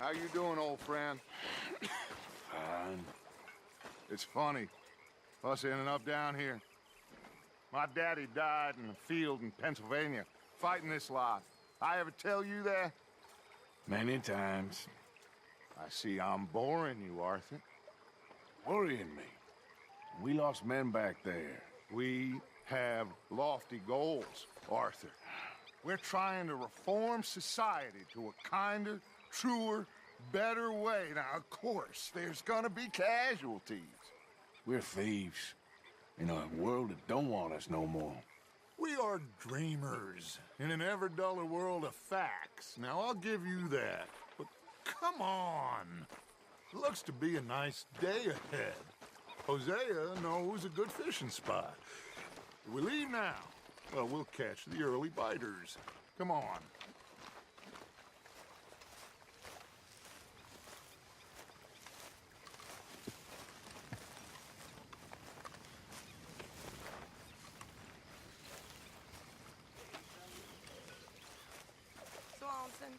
How you doing, old friend? Fine. It's funny, us ending up down here. My daddy died in a field in Pennsylvania, fighting this life. I ever tell you that? Many times. I see I'm boring you, Arthur. Worrying me. We lost men back there. We have lofty goals, Arthur. We're trying to reform society to a kinder, truer, better way. Now, of course, there's gonna be casualties. We're thieves. In a world that don't want us no more. We are dreamers in an ever duller world of facts. Now, I'll give you that. But come on. Looks to be a nice day ahead. Hosea knows a good fishing spot. We leave now. Well, we'll catch the early biters. Come on. Swanson.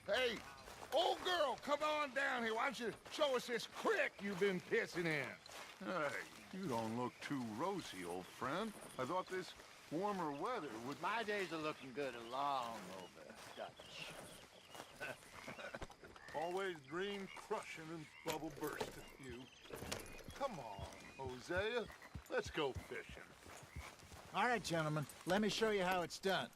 Hey, old girl, come on down here. Why don't you show us this creek you've been pissing in? Hey, you don't look too rosy, old friend. I thought this warmer weather would... My days are looking good along over, Dutch. Always dream crushing and bubble bursting, you. Come on, Hosea. Let's go fishing. All right, gentlemen. Let me show you how it's done.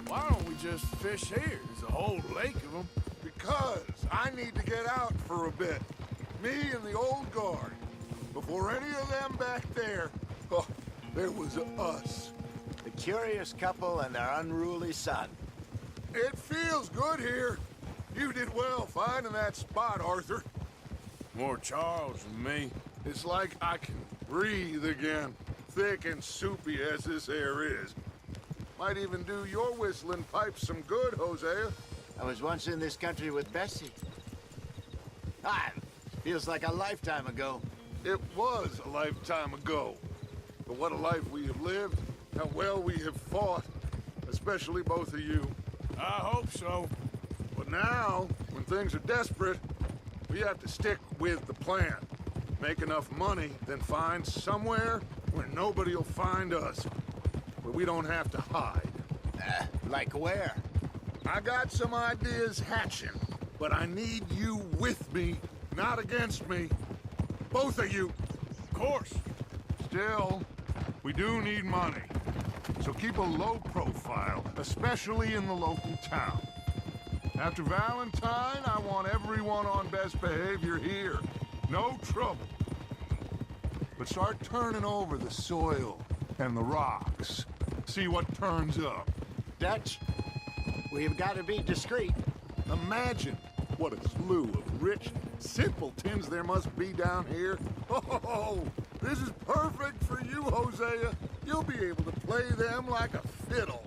Why don't we just fish here? There's a whole lake of them. Because I need to get out for a bit. Me and the old guard. Before any of them back there, oh, there was us. The curious couple and their unruly son. It feels good here. You did well finding that spot, Arthur. More Charles than me. It's like I can breathe again, thick and soupy as this air is. Might even do your whistling pipes some good, Hosea. I was once in this country with Bessie. Feels like a lifetime ago. It was a lifetime ago. But what a life we have lived, how well we have fought, especially both of you. I hope so. But now, when things are desperate, we have to stick with the plan. Make enough money, then find somewhere where nobody will find us. Where we don't have to hide. Like where? I got some ideas hatching, but I need you with me, not against me. Both of you. Of course. Still, we do need money. So keep a low profile, especially in the local town. After Valentine, I want everyone on best behavior here. No trouble. But start turning over the soil and the rocks. See what turns up. Dutch, we've got to be discreet. Imagine what a slew of rich simpletons there must be down here. Oh, this is perfect for you, Hosea. You'll be able to play them like a fiddle.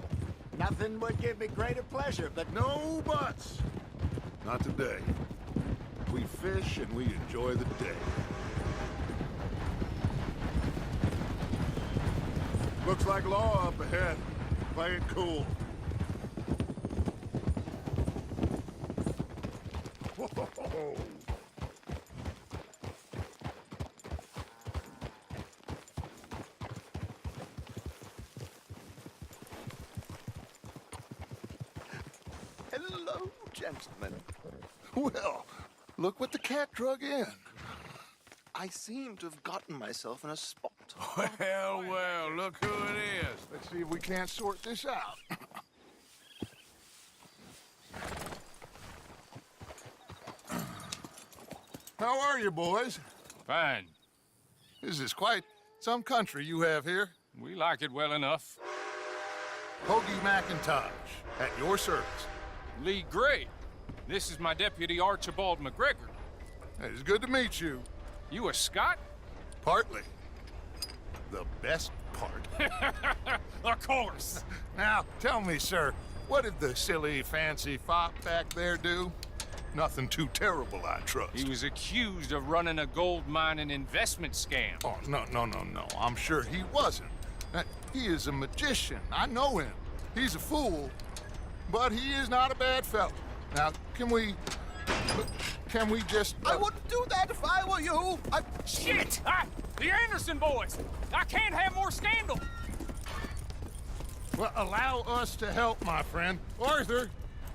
Nothing would give me greater pleasure, but No buts. Not today. We fish and we enjoy the day. Looks like law up ahead. Play it cool. Whoa. hello, gentlemen. Well, look what the cat drug in. I seem to have gotten myself in a spot. Well, look who it is. Let's see if we can't sort this out. How are you, boys? Fine. This is quite some country you have here. We like it well enough. Hoagie McIntosh, at your service. Lee Gray. This is my deputy, Archibald McGregor. It's good to meet you. You a Scot? Partly. The best part. Of course. Now, tell me, sir, what did the silly, fancy fop back there do? Nothing too terrible, I trust. He was accused of running a gold mining investment scam. Oh, no. I'm sure he wasn't. He is a magician. I know him. He's a fool, but he is not a bad fellow. Now, can we just... I wouldn't do that if I were you. Shit! The Anderson boys! I can't have more scandal! Well, allow us to help, my friend. Arthur,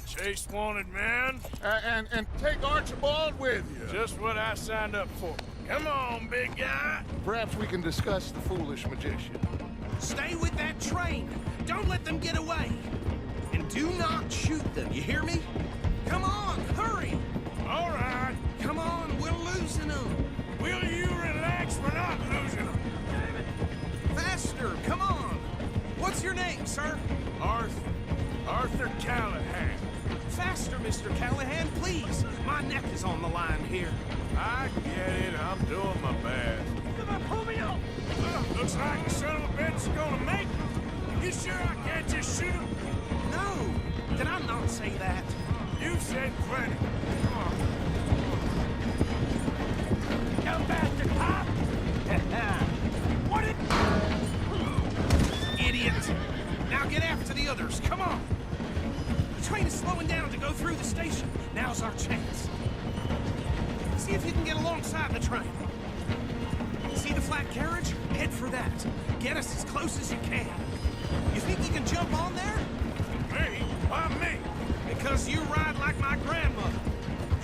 Chase wanted man. and take Archibald with you. Just what I signed up for. Come on, big guy. Perhaps we can discuss the foolish magician. Stay with that train. Don't let them get away. And do not shoot them, you hear me? Come on, hurry! All right. Come on, we're losing them. Will you relax? We're not losing them. Faster, come on. What's your name, sir? Arthur Callahan. Faster, Mr. Callahan, please. My neck is on the line here. I get it. I'm doing my best. Come on, pull me up. Looks like the son of a bitch is gonna make it. You sure I can't just shoot him? No, did I not say that? You said plenty. Come on. Come back to top. What Idiot. Now get after the others, come on. The train is slowing down to go through the station. Now's our chance. See if you can get alongside the train. See the flat carriage? Head for that. Get us as close as you can. You think you can jump on there? Me? Why me? Because you ride like my grandmother.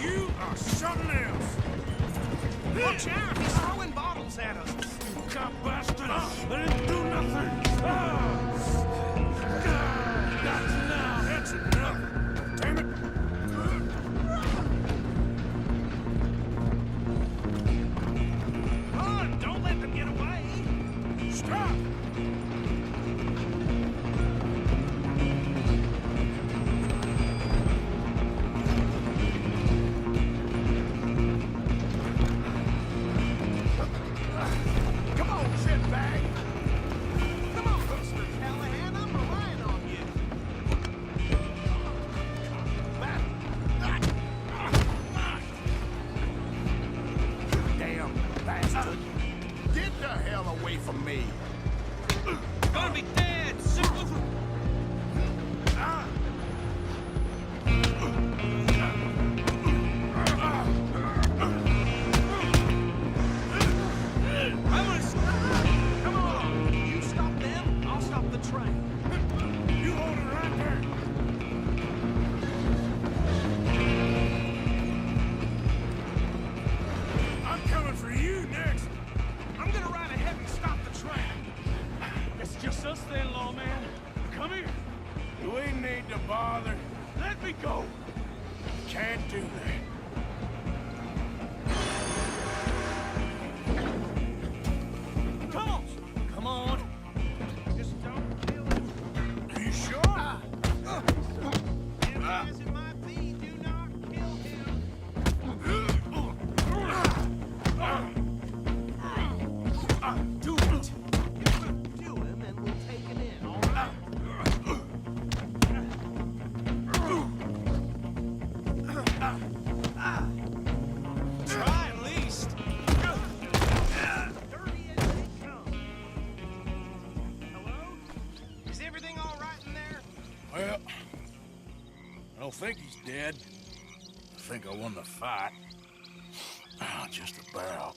You are something else. Watch out, he's throwing bottles at us. You cop bastard! I didn't do nothing! That's enough! That's enough! Damn it! Come on, don't let them get away. Stop! Come on, shitbag. Come on, Mr. Callahan, I'm relying on you. Damn bastard. Get the hell away from me. Gonna be dead soon. Come on. You stop them, I'll stop the train. You hold it right there! I'm coming for you next! I'm gonna ride ahead and stop the train. It's just us then, lawman. Come here. Do we need to bother? Let me go. Can't do that. Come on. Just don't kill him. Are you sure? Heavy as it might be, do not kill him. Do it. Do him and we'll take him in, all right? Try at least. Dirty as they come. Hello? Is everything all right in there? Well, I don't think he's dead. I think I won the fight. Just about.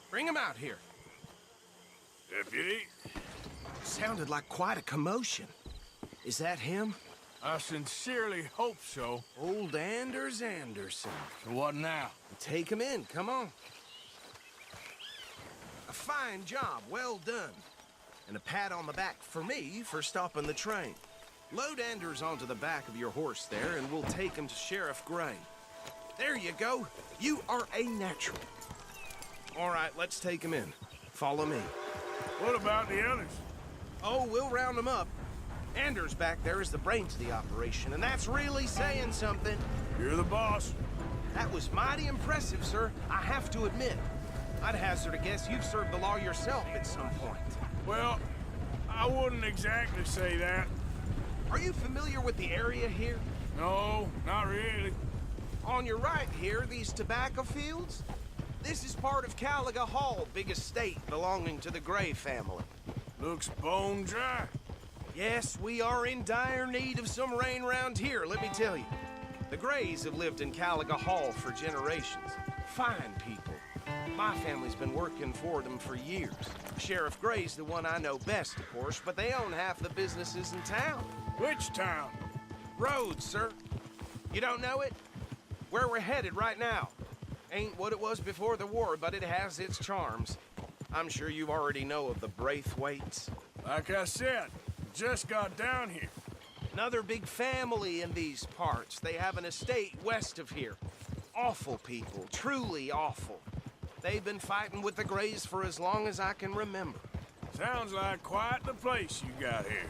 Bring him out here. Deputy, Sounded like quite a commotion. Is that him? I sincerely hope so. Old Anders Anderson. So what now? Take him in, come on. A fine job, well done. And a pat on the back for me for stopping the train. Load Anders onto the back of your horse there, and we'll take him to Sheriff Gray. There you go. You are a natural. All right, let's take him in. Follow me. What about the others? Oh, we'll round them up. Anders back there is the brains of the operation, and that's really saying something. You're the boss. That was mighty impressive, sir. I have to admit. I'd hazard a guess you've served the law yourself at some point. Well, I wouldn't exactly say that. Are you familiar with the area here? No, not really. On your right here, these tobacco fields? This is part of Caliga Hall, big estate belonging to the Gray family. Looks bone dry. Yes, we are in dire need of some rain round here, let me tell you. The Grays have lived in Caliga Hall for generations. Fine people. My family's been working for them for years. Sheriff Gray's the one I know best, of course, but they own half the businesses in town. Which town? Rhodes, sir. You don't know it? Where we're headed right now. Ain't what it was before the war, but it has its charms. I'm sure you already know of the Braithwaites. Like I said, just got down here. Another big family in these parts. They have an estate west of here. Awful people, truly awful. They've been fighting with the Grays for as long as I can remember. Sounds like quite the place you got here.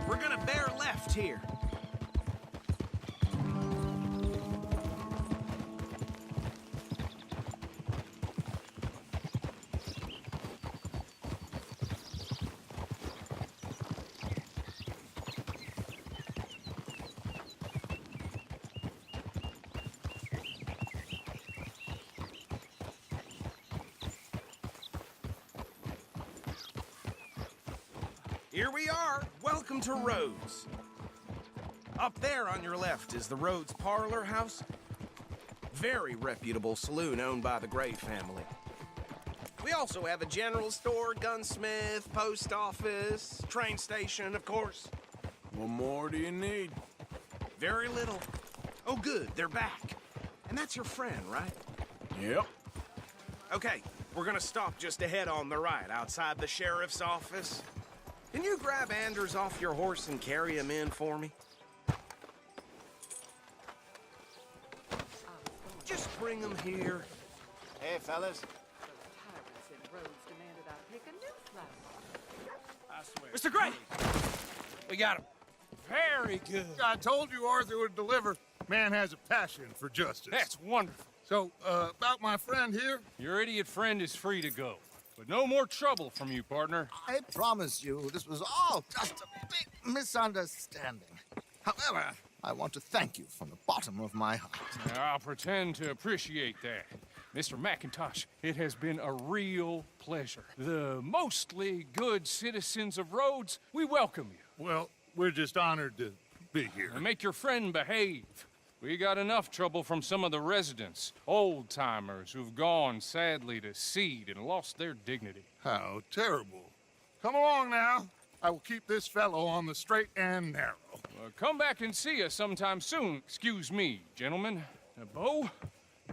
We're gonna bear left here. Here we are. Welcome to Rhodes. Up there on your left is the Rhodes Parlor House. Very reputable saloon owned by the Gray family. We also have a general store, gunsmith, post office, train station, of course. What more do you need? Very little. Oh, good, they're back. And that's your friend, right? Yep. Okay, we're gonna stop just ahead on the right, outside the sheriff's office. Can you grab Anders off your horse and carry him in for me? Just bring him here. Hey, fellas. Mr. Gray! We got him. Very good. I told you Arthur would deliver. Man has a passion for justice. That's wonderful. So, about my friend here? Your idiot friend is free to go. But no more trouble from you, partner. I promise you, this was all just a big misunderstanding. However, I want to thank you from the bottom of my heart. I'll pretend to appreciate that. Mr. McIntosh, it has been a real pleasure. The mostly good citizens of Rhodes, we welcome you. Well, we're just honored to be here. And make your friend behave. We got enough trouble from some of the residents, old-timers who've gone, sadly, to seed and lost their dignity. How terrible. Come along now. I will keep this fellow on the straight and narrow. Come back and see us sometime soon. Excuse me, gentlemen. Bo,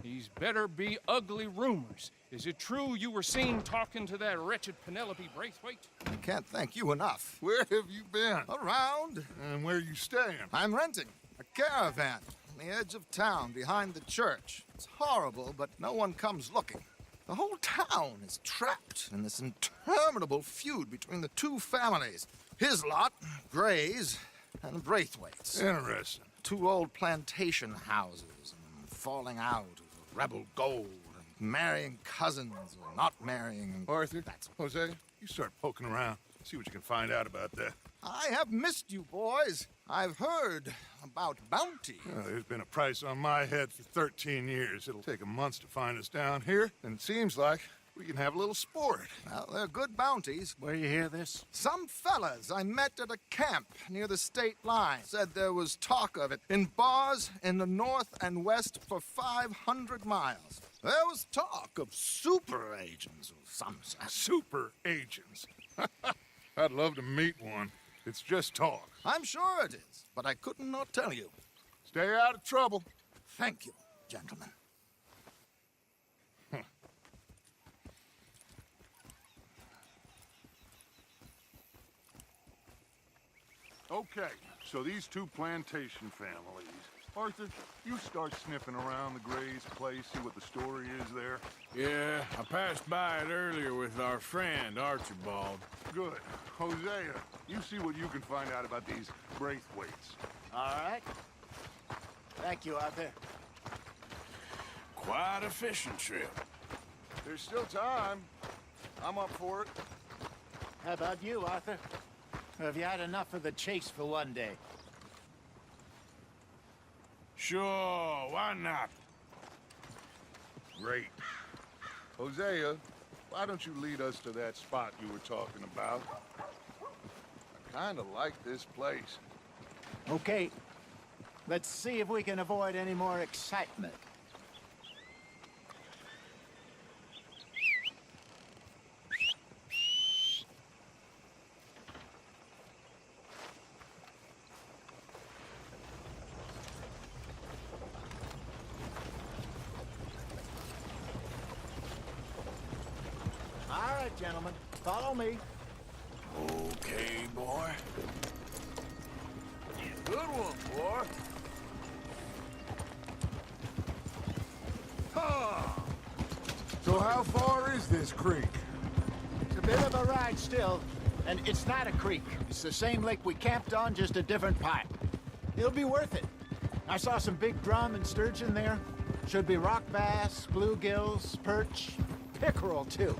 these better be ugly rumors. Is it true you were seen talking to that wretched Penelope Braithwaite? I can't thank you enough. Where have you been? Around. And where you staying? I'm renting a caravan on the edge of town behind the church. It's horrible, but no one comes looking. The whole town is trapped in this interminable feud between the two families. His lot, Gray's, and Braithwaite's. Interesting. Two old plantation houses, and falling out of rebel gold, and marrying cousins or not marrying. Arthur, That's Jose, you start poking around. See what you can find out about that. I have missed you, boys. I've heard about bounty. There's been a price on my head for 13 years. It'll take 'em months to find us down here, and it seems like we can have a little sport. Well, they're good bounties. Where you hear this? Some fellas I met at a camp near the state line said there was talk of it in bars in the north and west for 500 miles. There was talk of super agents of some sort. Super agents. I'd love to meet one. It's just talk. I'm sure it is, but I couldn't not tell you. Stay out of trouble. Thank you, gentlemen. Okay, so these two plantation families, Arthur, you start sniffing around the Gray's place, see what the story is there. Yeah, I passed by it earlier with our friend, Archibald. Good. Hosea, you see what you can find out about these Braithwaites. All right. Thank you, Arthur. Quite a fishing trip. There's still time. I'm up for it. How about you, Arthur? Or have you had enough of the chase for one day? Sure, why not? Great. Hosea, why don't you lead us to that spot you were talking about? I kind of like this place. Okay. Let's see if we can avoid any more excitement. All right, gentlemen, follow me. Okay, boy. Good one, boy. Ha! So how far is this creek? It's a bit of a ride still, and it's not a creek. It's the same lake we camped on, just a different part. It'll be worth it. I saw some big drum and sturgeon there. Should be rock bass, bluegills, perch, pickerel too.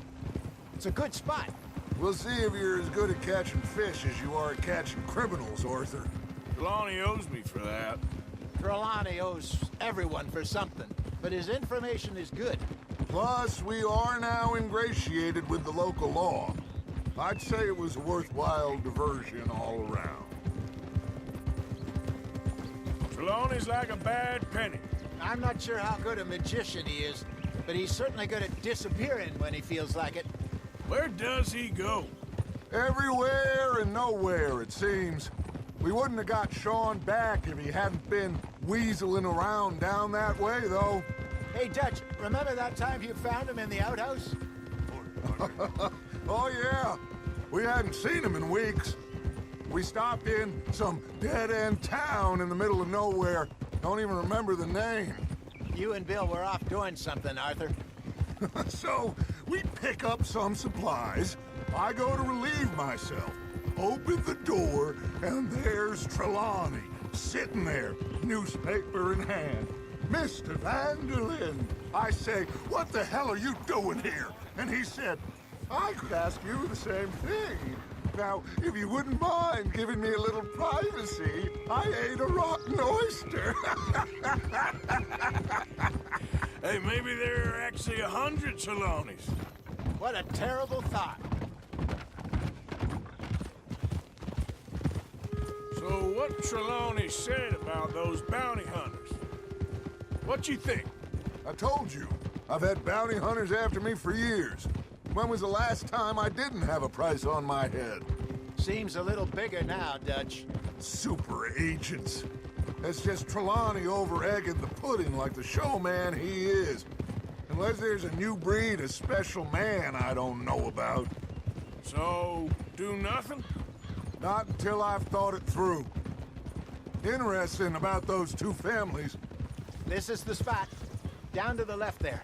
It's a good spot. We'll see if you're as good at catching fish as you are at catching criminals, Arthur. Trelawney owes me for that. Trelawney owes everyone for something, but his information is good. Plus, we are now ingratiated with the local law. I'd say it was a worthwhile diversion all around. Trelawney's like a bad penny. I'm not sure how good a magician he is, but he's certainly good at disappearing when he feels like it. Where does he go? Everywhere and nowhere, it seems. We wouldn't have got Sean back if he hadn't been weaseling around down that way, though. Hey, Dutch, remember that time you found him in the outhouse? Oh, yeah. We hadn't seen him in weeks. We stopped in some dead-end town in the middle of nowhere. Don't even remember the name. You and Bill were off doing something, Arthur. So, we pick up some supplies. I go to relieve myself. Open the door, and there's Trelawney, sitting there, newspaper in hand. Mr. Vanderlyn. I say, what the hell are you doing here? And he said, I could ask you the same thing. Now, if you wouldn't mind giving me a little privacy, I ate a rotten oyster. Hey, maybe there are actually 100 Trelawneys. What a terrible thought. So what Trelawney said about those bounty hunters? What you think? I told you, I've had bounty hunters after me for years. When was the last time I didn't have a price on my head? Seems a little bigger now, Dutch. Super agents. It's just Trelawney over-egging the pudding like the showman he is. Unless there's a new breed of special man I don't know about. So, do nothing? Not until I've thought it through. Interesting about those two families. This is the spot. Down to the left there.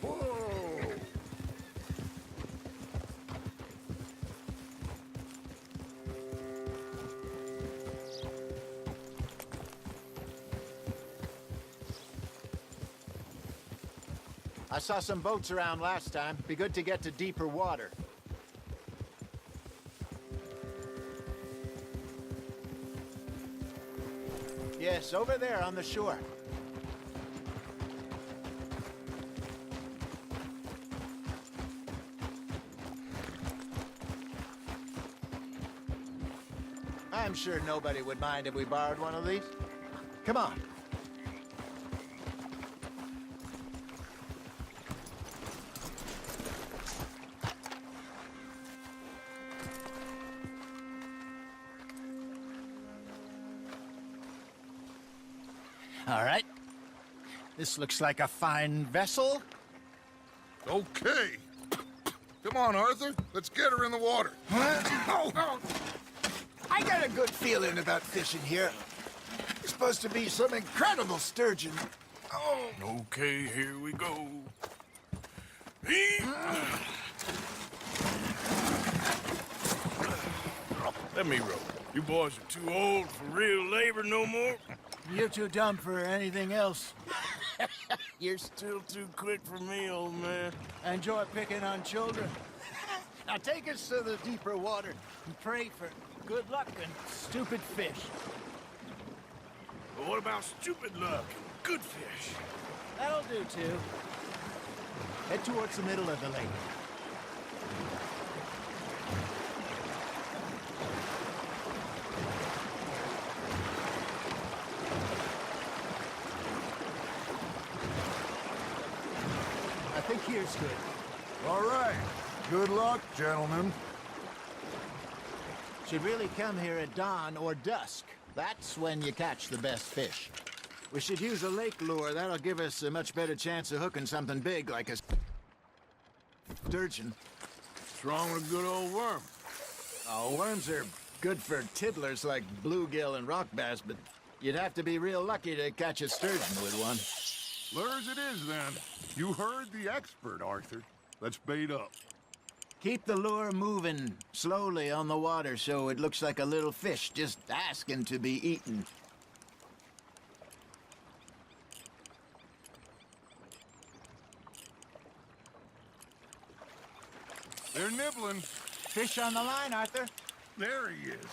Whoa! I saw some boats around last time. Be good to get to deeper water. Yes, over there on the shore. I'm sure nobody would mind if we borrowed one of these. Come on. All right. This looks like a fine vessel. Okay. Come on, Arthur. Let's get her in the water. I got a good feeling about fishing here. It's supposed to be some incredible sturgeon. Oh, Okay, here we go. Let me row. You boys are too old for real labor no more. you're too dumb for anything else. You're still too quick for me, old man. Enjoy picking on children. Now take us to the deeper water and pray for good luck and stupid fish. But what about stupid luck and good fish? That'll do, too. Head towards the middle of the lake. I think here's good. All right. Good luck, gentlemen. Should really come here at dawn or dusk. That's when you catch the best fish. We should use a lake lure. That'll give us a much better chance of hooking something big like a sturgeon. What's wrong with a good old worm? Oh, worms are good for tiddlers like bluegill and rock bass, but you'd have to be real lucky to catch a sturgeon with one. Lures it is, then. You heard the expert, Arthur. Let's bait up. Keep the lure moving slowly on the water so it looks like a little fish just asking to be eaten. They're nibbling. Fish on the line, Arthur. There he is.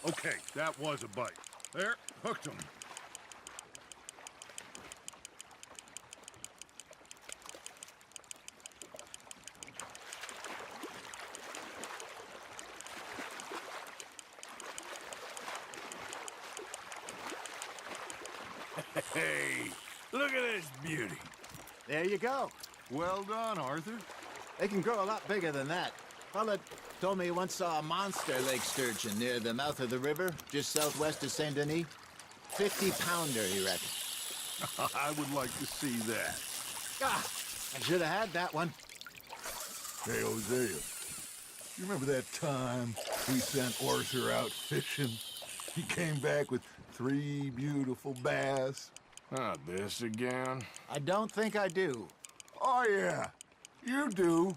Okay, that was a bite. There, hooked him. Hey, look at this beauty. There you go. Well done, Arthur. They can grow a lot bigger than that. Fella told me he once saw a monster lake sturgeon near the mouth of the river, just southwest of Saint Denis. 50-pounder, he reckoned. I would like to see that. Ah, I should have had that one. Hey, Hosea, you remember that time we sent Arthur out fishing? He came back with 3 beautiful bass. Not this again. I don't think I do. Oh, yeah, you do.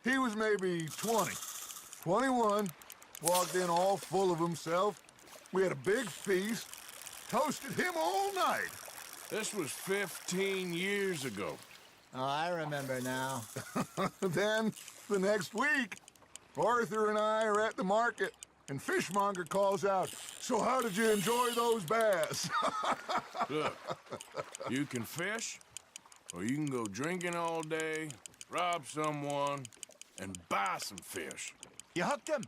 He was maybe 20, 21, walked in all full of himself. We had a big feast, toasted him all night. This was 15 years ago. Oh, I remember now. Then, the next week, Arthur and I are at the market, and Fishmonger calls out, "So how did you enjoy those bass?" Look, you can fish, or you can go drinking all day, rob someone, and buy some fish. You hooked him.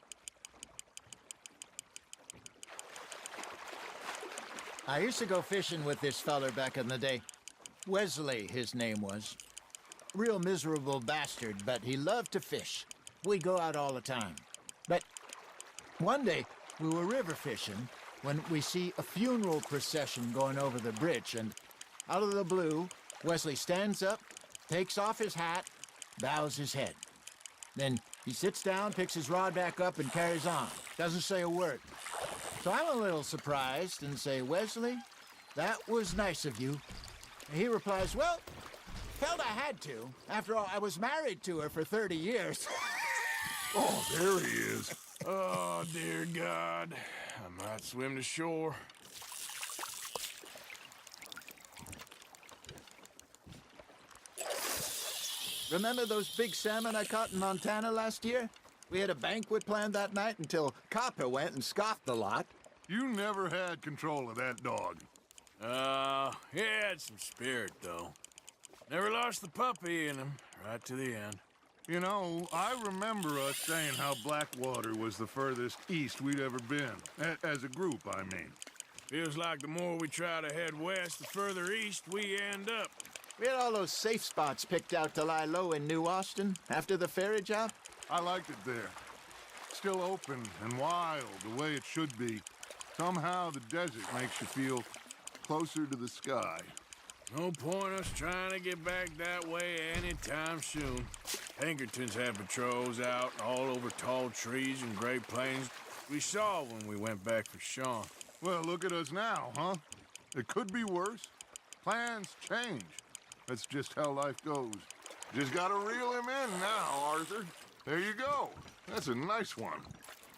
I used to go fishing with this feller back in the day. Wesley, his name was. Real miserable bastard, but he loved to fish. We'd go out all the time. But one day, we were river fishing when we see a funeral procession going over the bridge, and out of the blue, Wesley stands up, takes off his hat, bows his head. Then he sits down, picks his rod back up, and carries on. Doesn't say a word. So I'm a little surprised and say, "Wesley, that was nice of you." And he replies, "Well, felt I had to. After all, I was married to her for 30 years. Oh, there he is. Oh, dear God. I might swim to shore. Remember those big salmon I caught in Montana last year? We had a banquet planned that night until Copper went and scoffed the lot. You never had control of that dog. He had some spirit, though. Never lost the puppy in him, right to the end. You know, I remember us saying how Blackwater was the furthest east we'd ever been. As a group, I mean. Feels like the more we try to head west, the further east we end up. We had all those safe spots picked out to lie low in New Austin after the ferry job. I liked it there. Still open and wild, the way it should be. Somehow the desert makes you feel closer to the sky. No point us trying to get back that way anytime soon. Pinkertons had patrols out all over tall trees and Great Plains. We saw when we went back for Sean. Well, look at us now, huh? It could be worse. Plans change. That's just how life goes. Just gotta reel him in now, Arthur. There you go. That's a nice one.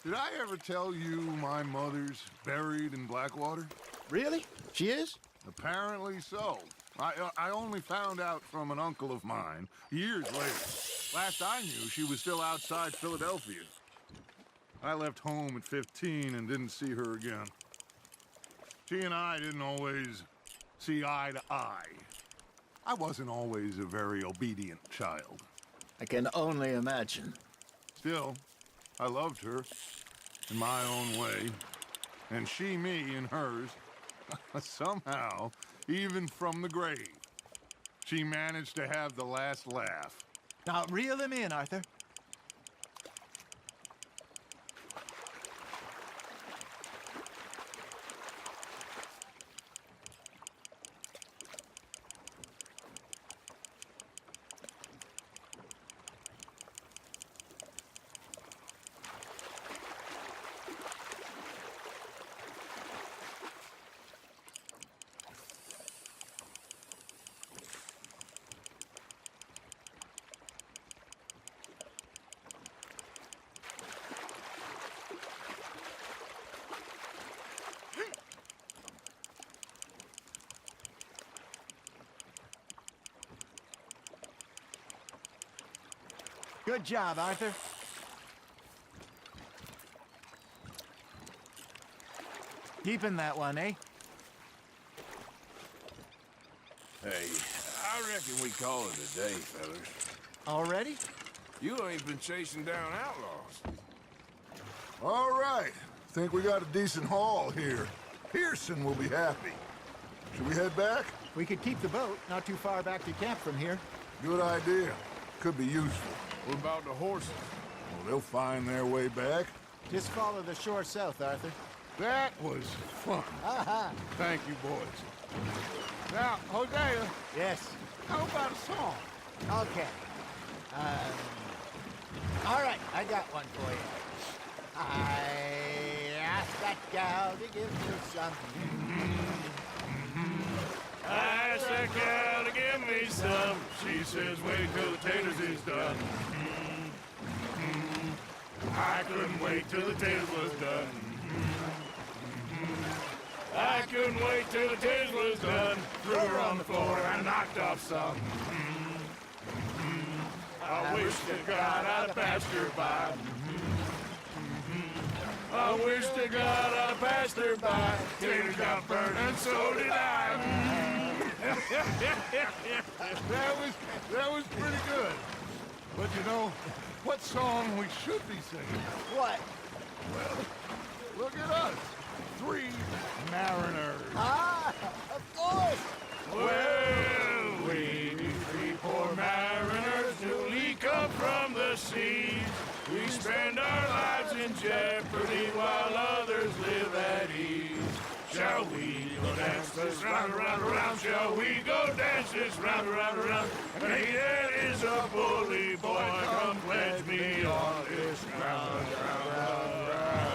Did I ever tell you my mother's buried in Blackwater? Really? She is? Apparently so. I only found out from an uncle of mine years later. Last I knew, she was still outside Philadelphia. I left home at 15 and didn't see her again. She and I didn't always see eye to eye. I wasn't always a very obedient child. I can only imagine. Still, I loved her in my own way, and she me in hers. Somehow, even from the grave, she managed to have the last laugh. Now, reel him in, Arthur. Good job, Arthur. Deepen that one, eh? Hey, I reckon we call it a day, fellas. Already? You ain't been chasing down outlaws. All right. Think we got a decent haul here. Pearson will be happy. Should we head back? We could keep the boat not too far back to camp from here. Good idea. Could be useful. What about the horses? Well, they'll find their way back. Just follow the shore south, Arthur. That was fun. Aha! Thank you, boys. Now, Hosea, Yes. how about a song? Okay. All right, I got one for you. I asked that gal to give me something. I asked that gal to give me some. She says, wait till the taters is done. I couldn't wait till the taters was done. I couldn't wait till the taters was done. Threw her on the floor and knocked off some. I wish to God I'd passed her by. I wish to God I'd passed her by. Taters got burned and so did I. That was pretty good. But you know, what song we should be singing? What? Look at us. 3 mariners. Ah, of course. Well, we 3 poor mariners newly come from the seas. We spend our lives in jeopardy while others live at ease. Shall we go dance this round, around, around? Shall we go dance this round, around, around? And he that is a bully boy, come pledge me on this ground, ground, ground.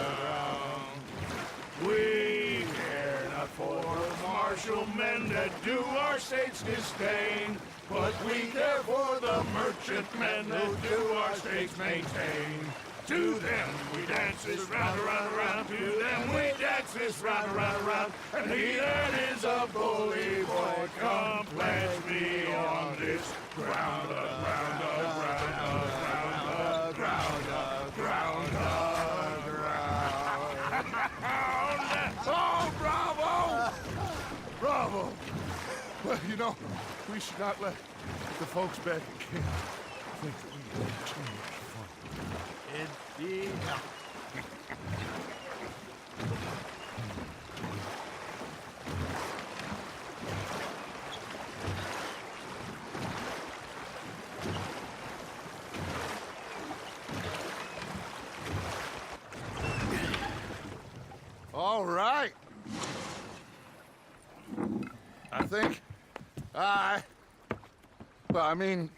We care not for martial men that do our state's disdain, but we care for the merchantmen that do our state's maintain. To them we dance this round, around, around. To them we dance this round, around, around. And he that is a bully boy, come pledge me on this ground, ground, ground, ground, ground, ground, ground. Oh, bravo! Bravo! Well, you know, we should not let the folks back at camp think we had too much fun. Indeed. All right. I think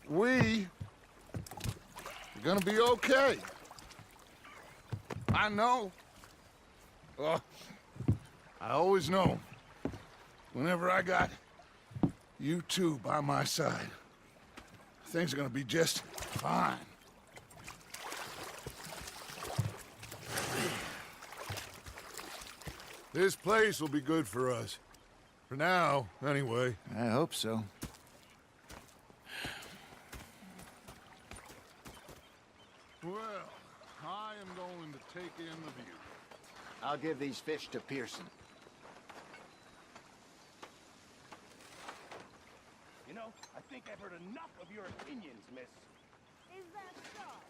we are gonna be okay. I know. Oh, I always know. Whenever I got you two by my side, things are gonna be just fine. This place will be good for us. For now, anyway. I hope so. Well, I am going to take in the view. I'll give these fish to Pearson. You know, I think I've heard enough of your opinions, miss. Is that so?